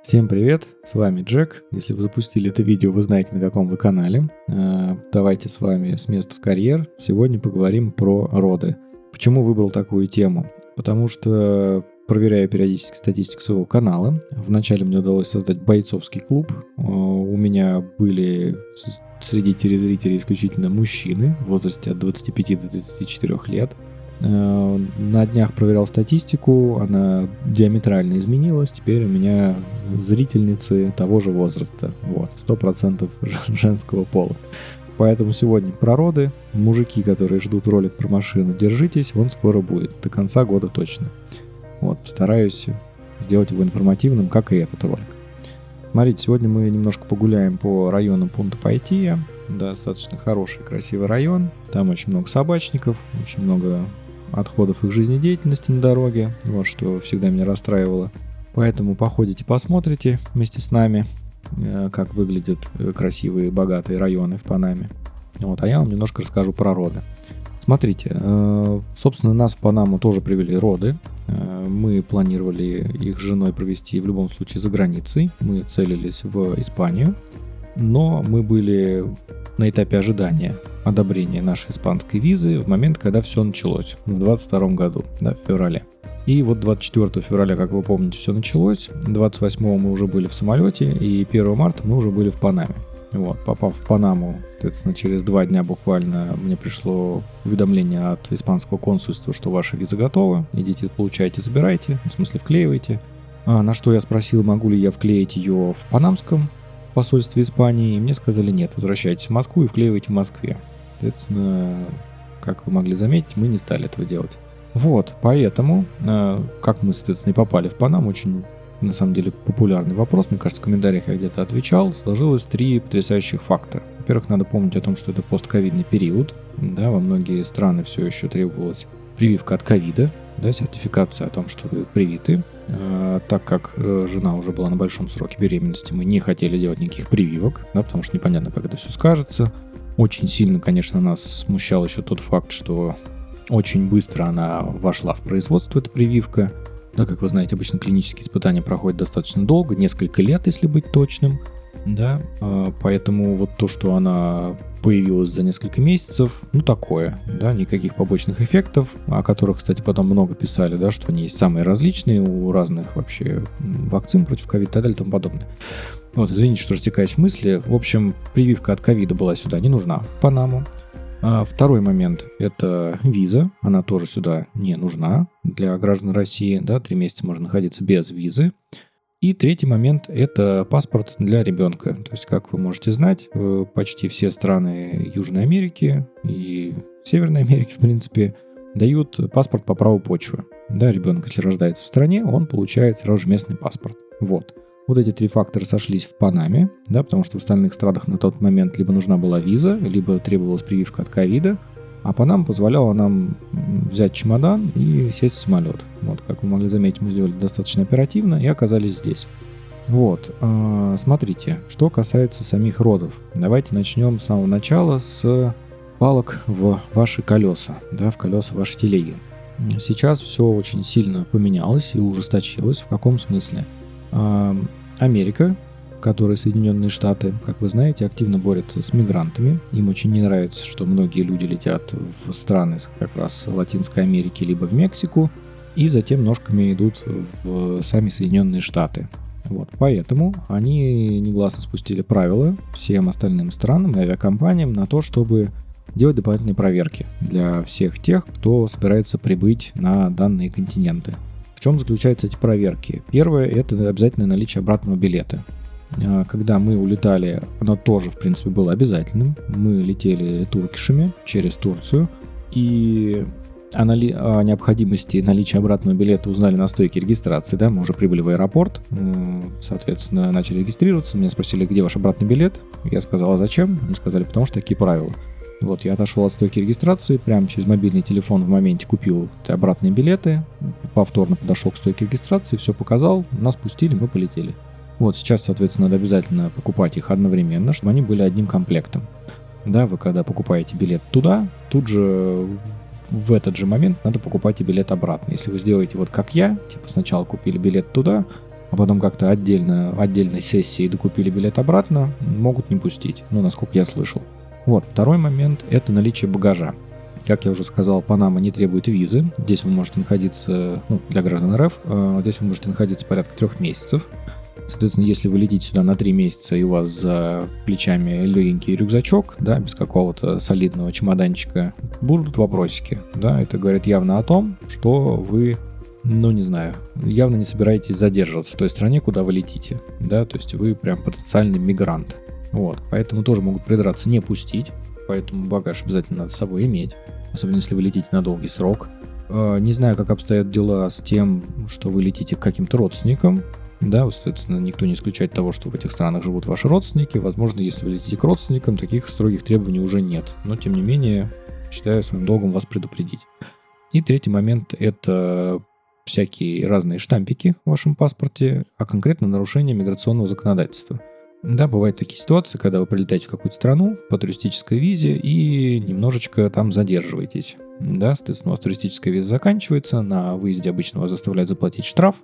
Всем привет, с вами Джек. Если вы запустили это видео, вы знаете, на каком вы канале. Давайте с вами с места в карьер. Сегодня поговорим про роды. Почему выбрал такую тему? Потому что проверяю периодически статистику своего канала. Вначале мне удалось создать бойцовский клуб. У меня были среди телезрителей исключительно мужчины в возрасте от 25 до 34 лет. На днях проверял статистику, она диаметрально изменилась. Теперь у меня зрительницы того же возраста, 100% женского пола. Поэтому сегодня про роды. Мужики, которые ждут ролик про машину, держитесь, он скоро будет, до конца года точно. Постараюсь сделать его информативным, как и этот ролик. Смотрите, сегодня мы немножко погуляем по району Пунта-Пайтия. Достаточно хороший, красивый район. Там очень много собачников, очень много отходов их жизнедеятельности на дороге, что всегда меня расстраивало. Поэтому походите, посмотрите вместе с нами, как выглядят красивые, богатые районы в Панаме. А я вам немножко расскажу про роды. Смотрите, собственно, нас в Панаму тоже привели роды. Мы планировали их с женой провести в любом случае за границей. Мы целились в Испанию, но мы были на этапе ожидания одобрения нашей испанской визы в момент, когда все началось, в 2022 году, в феврале. И 24 февраля, как вы помните, все началось, 28 мы уже были в самолете, и 1 марта мы уже были в Панаме. Попав в Панаму, соответственно, через 2 дня буквально мне пришло уведомление от испанского консульства, что ваша виза готова, идите, получайте, забирайте, в смысле вклеивайте. На что я спросил, могу ли я вклеить ее в панамском посольстве Испании, и мне сказали нет, возвращайтесь в Москву и вклеивайте в Москве. Соответственно, как вы могли заметить, мы не стали этого делать. Поэтому, как мы, соответственно, и попали в Панаму, очень, на самом деле, популярный вопрос, мне кажется, в комментариях я где-то отвечал, сложилось 3 потрясающих факта. Во-первых, надо помнить о том, что это постковидный период, во многие страны все еще требовалась прививка от ковида, сертификация о том, что вы привиты. Так как жена уже была на большом сроке беременности, мы не хотели делать никаких прививок, потому что непонятно, как это все скажется. Очень сильно, конечно, нас смущал еще тот факт, что очень быстро она вошла в производство, эта прививка. Как вы знаете, обычно клинические испытания проходят достаточно долго, несколько лет, если быть точным. Поэтому то, что она появилась за несколько месяцев, такое, никаких побочных эффектов, о которых, кстати, потом много писали, что они есть самые различные у разных вообще вакцин против ковида и так далее и тому подобное. Извините, что растекаюсь в мысли. В общем, прививка от ковида была сюда не нужна, в Панаму. Второй момент – это виза. Она тоже сюда не нужна для граждан России. 3 месяца можно находиться без визы. И третий момент – это паспорт для ребенка. То есть, как вы можете знать, почти все страны Южной Америки и Северной Америки, в принципе, дают паспорт по праву почвы. Ребенок, если рождается в стране, он получает сразу же местный паспорт. Эти 3 фактора сошлись в Панаме, потому что в остальных странах на тот момент либо нужна была виза, либо требовалась прививка от ковида, а Панама позволяла нам взять чемодан и сесть в самолет. Как вы могли заметить, мы сделали достаточно оперативно и оказались здесь. Смотрите, что касается самих родов. Давайте начнем с самого начала, с палок в ваши колеса, в колеса вашей телеги. Сейчас все очень сильно поменялось и ужесточилось. В каком смысле? Америка, которая Соединенные Штаты, как вы знаете, активно борется с мигрантами. Им очень не нравится, что многие люди летят в страны как раз Латинской Америки либо в Мексику, и затем ножками идут в сами Соединенные Штаты. Поэтому они негласно спустили правила всем остальным странам и авиакомпаниям на то, чтобы делать дополнительные проверки для всех тех, кто собирается прибыть на данные континенты. В чем заключаются эти проверки? Первое – это обязательное наличие обратного билета. Когда мы улетали, оно тоже, в принципе, было обязательным. Мы летели туркишами через Турцию, и о необходимости наличия обратного билета узнали на стойке регистрации. Мы уже прибыли в аэропорт, соответственно, начали регистрироваться. Меня спросили, где ваш обратный билет? Я сказал, а зачем? Они сказали, потому что такие правила. Я отошел от стойки регистрации, прямо через мобильный телефон в моменте купил обратные билеты, повторно подошел к стойке регистрации, все показал, нас пустили, мы полетели. Сейчас, соответственно, надо обязательно покупать их одновременно, чтобы они были одним комплектом. Вы когда покупаете билет туда, тут же в этот же момент надо покупать и билет обратно. Если вы сделаете как я, сначала купили билет туда, а потом как-то отдельной сессией докупили билет обратно, могут не пустить, насколько я слышал. Вот, второй момент – это наличие багажа. Как я уже сказал, Панама не требует визы. Здесь вы можете находиться, для граждан РФ, здесь вы можете находиться порядка 3 месяцев. Соответственно, если вы летите сюда на 3 месяца и у вас за плечами легенький рюкзачок, да, без какого-то солидного чемоданчика, будут вопросики. Да, это говорит явно о том, что вы, явно не собираетесь задерживаться в той стране, куда вы летите. Да, то есть вы прям потенциальный мигрант. Вот, поэтому тоже могут придраться не пустить. Поэтому багаж обязательно надо с собой иметь, особенно если вы летите на долгий срок. Не знаю, как обстоят дела с тем, что вы летите к каким-то родственникам. Да, соответственно, никто не исключает того, что в этих странах живут ваши родственники. Возможно, если вы летите к родственникам, таких строгих требований уже нет. Но, тем не менее, считаю своим долгом вас предупредить. И третий момент – это всякие разные штампики в вашем паспорте, а конкретно нарушение миграционного законодательства. Да, бывают такие ситуации, когда вы прилетаете в какую-то страну по туристической визе и немножечко там задерживаетесь. Да, соответственно, у вас туристическая виза заканчивается, на выезде обычно вас заставляют заплатить штраф.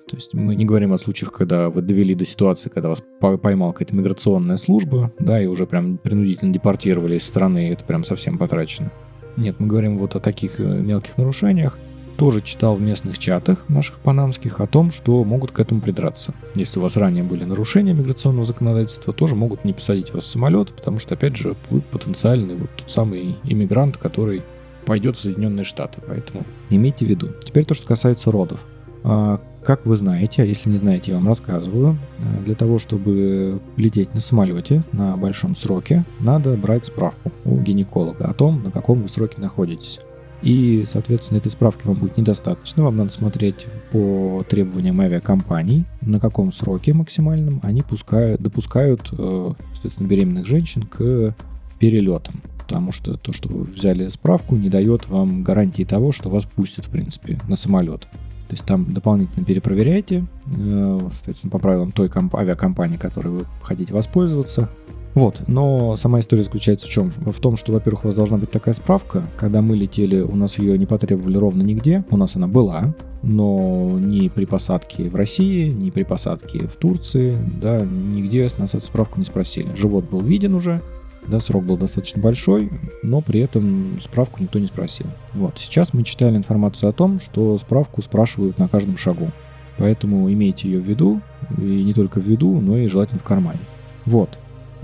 То есть мы не говорим о случаях, когда вы довели до ситуации, когда вас поймала какая-то миграционная служба, да, и уже прям принудительно депортировали из страны, и это прям совсем потрачено. Нет, мы говорим вот о таких мелких нарушениях. Тоже читал в местных чатах наших панамских о том, что могут к этому придраться. Если у вас ранее были нарушения миграционного законодательства, тоже могут не посадить вас в самолет, потому что, опять же, вы потенциальный тот самый иммигрант, который пойдет в Соединенные Штаты. Поэтому имейте в виду. Теперь то, что касается родов. Как вы знаете, а если не знаете, я вам рассказываю, для того, чтобы лететь на самолете на большом сроке, надо брать справку у гинеколога о том, на каком вы сроке находитесь. И, соответственно, этой справки вам будет недостаточно. Вам надо смотреть по требованиям авиакомпаний, на каком сроке максимальном они допускают, соответственно, беременных женщин к перелетам. Потому что то, что вы взяли справку, не дает вам гарантии того, что вас пустят, в принципе, на самолет. То есть там дополнительно перепроверяйте, соответственно, по правилам той авиакомпании, которой вы хотите воспользоваться. Вот, но сама история заключается в чем? В том, что, во-первых, у вас должна быть такая справка. Когда мы летели, у нас ее не потребовали ровно нигде. У нас она была, но ни при посадке в России, ни при посадке в Турции, да, нигде с нас эту справку не спросили. Живот был виден уже, да, срок был достаточно большой, но при этом справку никто не спросил. Вот, сейчас мы читали информацию о том, что справку спрашивают на каждом шагу. Поэтому имейте ее в виду, и не только в виду, но и желательно в кармане. Вот.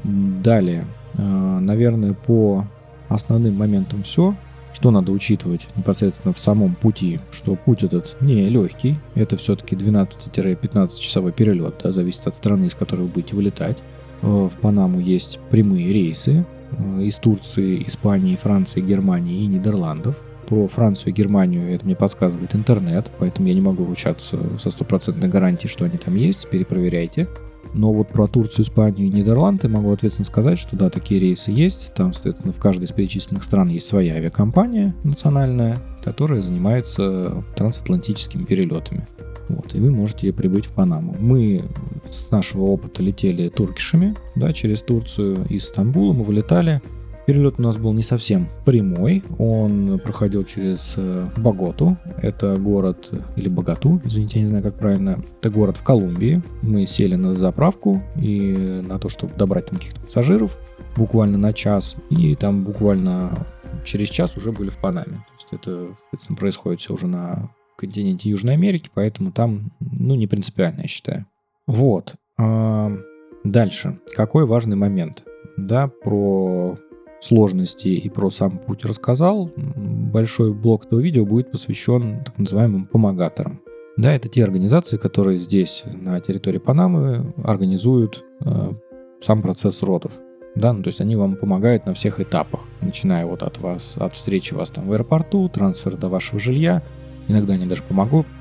Далее, наверное, по основным моментам все, что надо учитывать непосредственно в самом пути, что путь этот не легкий, это все-таки 12-15 часовой перелет, да, зависит от страны, из которой вы будете вылетать. В Панаму есть прямые рейсы из Турции, Испании, Франции, Германии и Нидерландов. Про Францию и Германию это мне подсказывает интернет, поэтому я не могу ручаться со стопроцентной гарантией, что они там есть, перепроверяйте. Но вот про Турцию, Испанию и Нидерланды могу ответственно сказать, что да, такие рейсы есть. Там, соответственно, в каждой из перечисленных стран есть своя авиакомпания национальная, которая занимается трансатлантическими перелетами. Вот, и вы можете прибыть в Панаму. Мы с нашего опыта летели туркишами, да, через Турцию, из Стамбула мы вылетали. Перелет у нас был не совсем прямой, он проходил через Боготу, это город, или Богату, извините, я не знаю, как правильно, это город в Колумбии. Мы сели на заправку и на то, чтобы добрать там каких-то пассажиров, буквально на час, и там буквально через час уже были в Панаме. То есть это, соответственно, происходит все уже на континенте Южной Америки, поэтому там, не принципиально, я считаю. Вот. Дальше. Какой важный момент? Да, про сложности и про сам путь рассказал. Большой блок этого видео будет посвящен так называемым помогаторам. Да, это те организации, которые здесь, на территории Панамы, организуют сам процесс родов. Да, то есть они вам помогают на всех этапах, начиная вот от встречи вас там в аэропорту, трансфер до вашего жилья. Иногда они даже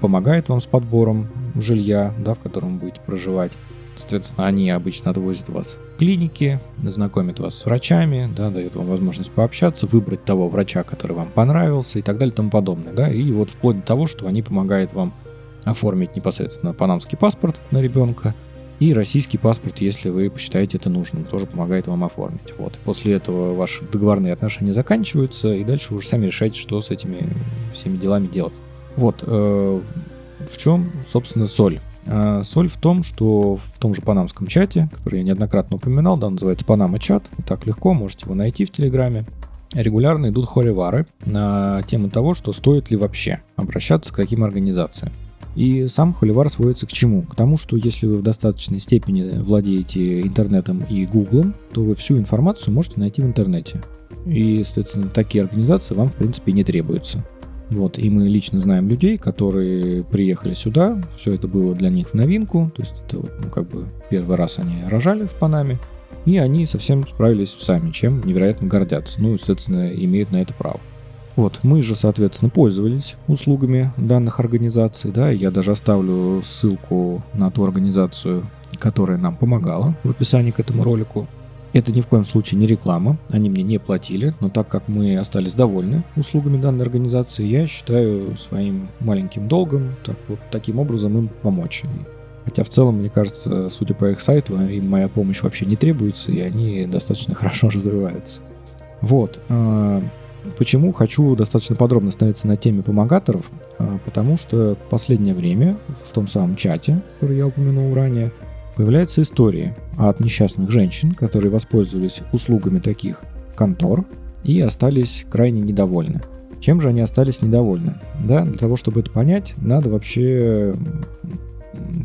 помогают вам с подбором жилья, да, в котором вы будете проживать. Соответственно, они обычно отвозят вас в клиники, знакомят вас с врачами, да, дают вам возможность пообщаться, выбрать того врача, который вам понравился и так далее и тому подобное. Да, и вот вплоть до того, что они помогают вам оформить непосредственно панамский паспорт на ребенка и российский паспорт, если вы посчитаете это нужным, тоже помогает вам оформить. Вот. После этого ваши договорные отношения заканчиваются, и дальше вы уже сами решаете, что с этими всеми делами делать. Вот. В чем, собственно, соль Соль в том, что в том же панамском чате, который я неоднократно упоминал, да, называется Панама чат, так легко, можете его найти в Телеграме, регулярно идут холивары на тему того, что стоит ли вообще обращаться к таким организациям. И сам холивар сводится к чему? К тому, что если вы в достаточной степени владеете интернетом и гуглом, то вы всю информацию можете найти в интернете. И, соответственно, такие организации вам, в принципе, не требуются. Вот, и мы лично знаем людей, которые приехали сюда, все это было для них в новинку, то есть это первый раз они рожали в Панаме, и они совсем справились сами, чем невероятно гордятся, соответственно, имеют на это право. Вот, мы же, соответственно, пользовались услугами данных организаций, да, я даже оставлю ссылку на ту организацию, которая нам помогала в описании к этому ролику. Это ни в коем случае не реклама, они мне не платили, но так как мы остались довольны услугами данной организации, я считаю своим маленьким долгом таким образом им помочь. Хотя в целом, мне кажется, судя по их сайту, им моя помощь вообще не требуется, и они достаточно хорошо развиваются. Вот. Почему хочу достаточно подробно остановиться на теме помогаторов? Потому что в последнее время в том самом чате, который я упомянул ранее, появляются истории от несчастных женщин, которые воспользовались услугами таких контор и остались крайне недовольны. Чем же они остались недовольны? Да, для того, чтобы это понять, надо вообще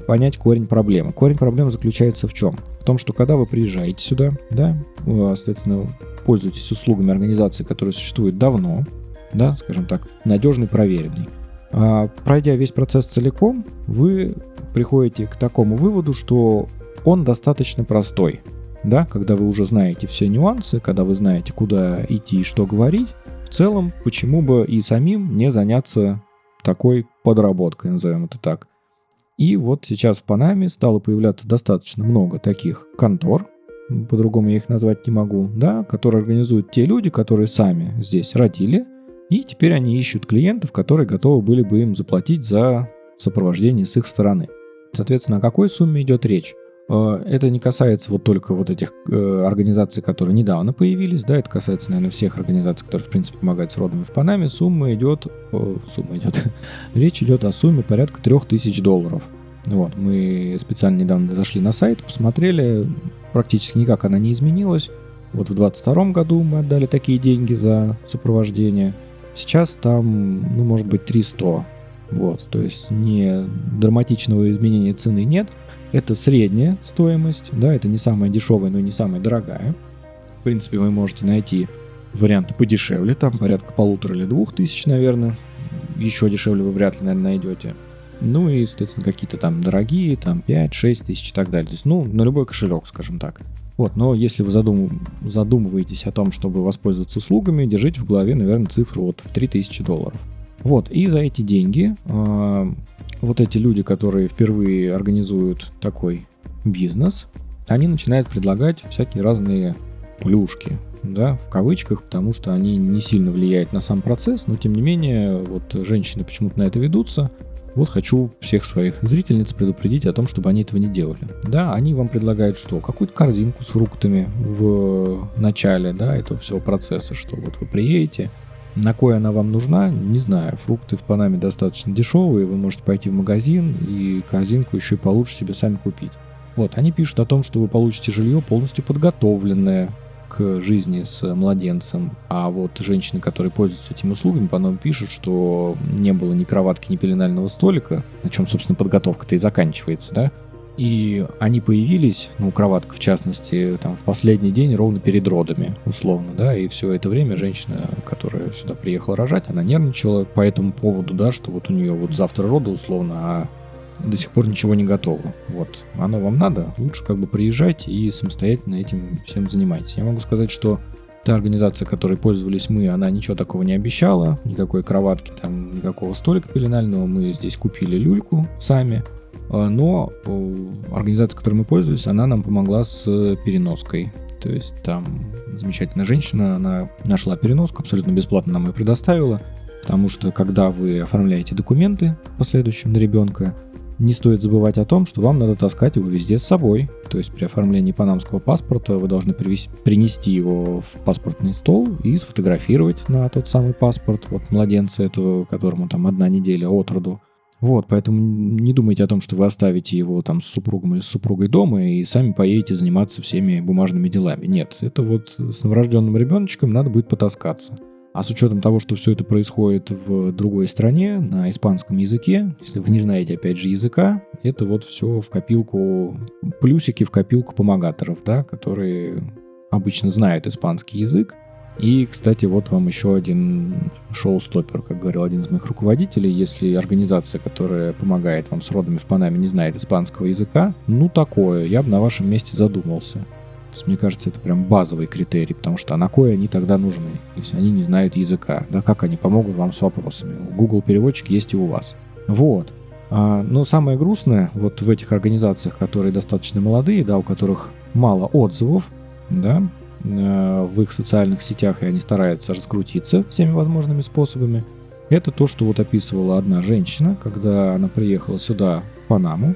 понять корень проблемы. Корень проблемы заключается в чем? В том, что когда вы приезжаете сюда, да, соответственно, пользуетесь услугами организации, которые существуют давно, да, скажем так, надежный, проверенный. Пройдя весь процесс целиком, вы приходите к такому выводу, что он достаточно простой. Да, когда вы уже знаете все нюансы, когда вы знаете, куда идти и что говорить, в целом, почему бы и самим не заняться такой подработкой, назовем это так. И вот сейчас в Панаме стало появляться достаточно много таких контор, по-другому я их назвать не могу, да, которые организуют те люди, которые сами здесь родили, и теперь они ищут клиентов, которые готовы были бы им заплатить за сопровождение с их стороны. Соответственно, о какой сумме идет речь? Это не касается вот только вот этих организаций, которые недавно появились, да, это касается, наверное, всех организаций, которые, в принципе, помогают с родами в Панаме. Речь идет о сумме порядка $3000. Вот, мы специально недавно зашли на сайт, посмотрели, практически никак она не изменилась. Вот в 2022 году мы отдали такие деньги за сопровождение. Сейчас там, может быть, 300. Вот, то есть не драматичного изменения цены нет. Это средняя стоимость, да, это не самая дешевая, но и не самая дорогая. В принципе, вы можете найти варианты подешевле, там порядка 1500 или 2000, наверное. Еще дешевле вы вряд ли, наверное, найдете. Ну и, соответственно, какие-то там дорогие, там 5-6 тысяч и так далее. То есть, на любой кошелек, скажем так. Вот, но если вы задумываетесь о том, чтобы воспользоваться услугами, держите в голове, наверное, цифру в $3000. Вот, и за эти деньги вот эти люди, которые впервые организуют такой бизнес, они начинают предлагать всякие разные плюшки, да, в кавычках, потому что они не сильно влияют на сам процесс, но тем не менее, вот женщины почему-то на это ведутся. Вот хочу всех своих зрительниц предупредить о том, чтобы они этого не делали. Да, они вам предлагают что? Какую-то корзинку с фруктами в начале, да, этого всего процесса, что вот вы приедете. На кой она вам нужна, не знаю. Фрукты в Панаме достаточно дешевые, вы можете пойти в магазин и корзинку еще и получше себе сами купить. Вот, они пишут о том, что вы получите жилье полностью подготовленное к жизни с младенцем, а вот женщины, которые пользуются этими услугами, потом пишут, что не было ни кроватки, ни пеленального столика, на чем, собственно, подготовка-то и заканчивается, да, и они появились, кроватка в частности, там в последний день ровно перед родами, условно, да, и все это время женщина, которая сюда приехала рожать, она нервничала по этому поводу, да, что вот у нее вот завтра роды, условно, а до сих пор ничего не готово. Вот, оно вам надо, лучше приезжайте и самостоятельно этим всем занимайтесь. Я могу сказать, что та организация, которой пользовались мы, она ничего такого не обещала, никакой кроватки, там, никакого столика пеленального, мы здесь купили люльку сами, но организация, которой мы пользовались, она нам помогла с переноской. То есть там замечательная женщина, она нашла переноску, абсолютно бесплатно нам ее предоставила, потому что когда вы оформляете документы в последующем на ребенка, не стоит забывать о том, что вам надо таскать его везде с собой. То есть при оформлении панамского паспорта вы должны принести его в паспортный стол и сфотографировать на тот самый паспорт вот младенца этого, которому там 1 неделя от роду. Вот, поэтому не думайте о том, что вы оставите его там с супругом или с супругой дома и сами поедете заниматься всеми бумажными делами. Нет, это вот с новорожденным ребеночком надо будет потаскаться. А с учетом того, что все это происходит в другой стране, на испанском языке, если вы не знаете, опять же, языка, это вот все в копилку, плюсики в копилку помогаторов, да, которые обычно знают испанский язык. И, кстати, вот вам еще один шоу-стоппер, как говорил один из моих руководителей. Если организация, которая помогает вам с родами в Панаме, не знает испанского языка, ну такое, я бы на вашем месте задумался. То есть, мне кажется, это прям базовый критерий, потому что на кое они тогда нужны, если они не знают языка? Да, как они помогут вам с вопросами? Google переводчик есть и у вас. Вот. Но самое грустное вот в этих организациях, которые достаточно молодые, да, у которых мало отзывов, да, в их социальных сетях, и они стараются раскрутиться всеми возможными способами, это то, что вот описывала одна женщина, когда она приехала сюда, в Панаму.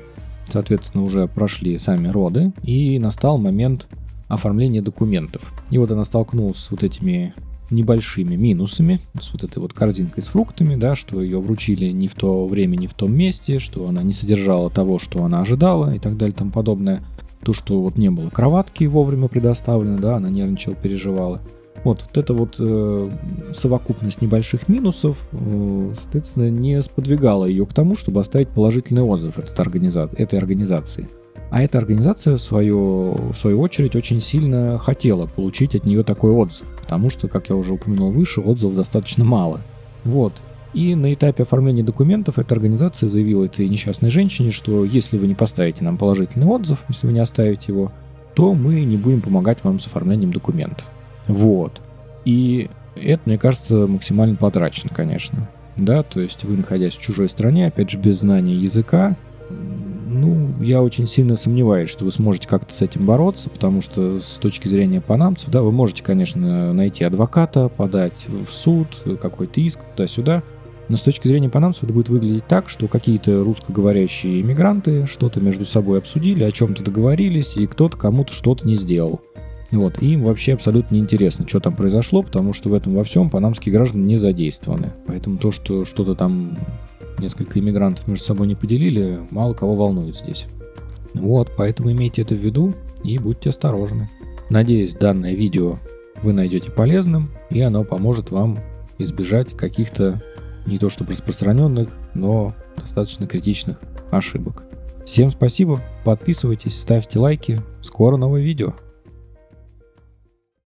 Соответственно, уже прошли сами роды, и настал момент оформления документов. И вот она столкнулась с вот этими небольшими минусами, с вот этой вот корзинкой с фруктами, да, что ее вручили не в то время, не в том месте, что она не содержала того, что она ожидала и так далее и тому подобное. То, что вот не было кроватки вовремя предоставлено, да, она нервничала, переживала. Вот это вот совокупность небольших минусов, соответственно, не сподвигала ее к тому, чтобы оставить положительный отзыв этой организации. А эта организация, в свою очередь, очень сильно хотела получить от нее такой отзыв, потому что, как я уже упомянул выше, отзывов достаточно мало. Вот. И на этапе оформления документов эта организация заявила этой несчастной женщине, что если вы не поставите нам положительный отзыв, если вы не оставите его, то мы не будем помогать вам с оформлением документов. Вот. И это, мне кажется, максимально потрачено, конечно. Да, то есть вы, находясь в чужой стране, опять же, без знания языка, ну, я очень сильно сомневаюсь, что вы сможете как-то с этим бороться, потому что с точки зрения панамцев, да, вы можете, конечно, найти адвоката, подать в суд, какой-то иск туда-сюда, но с точки зрения панамцев это будет выглядеть так, что какие-то русскоговорящие иммигранты что-то между собой обсудили, о чем-то договорились, и кто-то кому-то что-то не сделал. Вот, и им вообще абсолютно неинтересно, что там произошло, потому что в этом во всем панамские граждане не задействованы. Поэтому то, что что-то там несколько иммигрантов между собой не поделили, мало кого волнует здесь. Вот, поэтому имейте это в виду и будьте осторожны. Надеюсь, данное видео вы найдете полезным, и оно поможет вам избежать каких-то не то чтобы распространенных, но достаточно критичных ошибок. Всем спасибо, подписывайтесь, ставьте лайки. Скоро новое видео.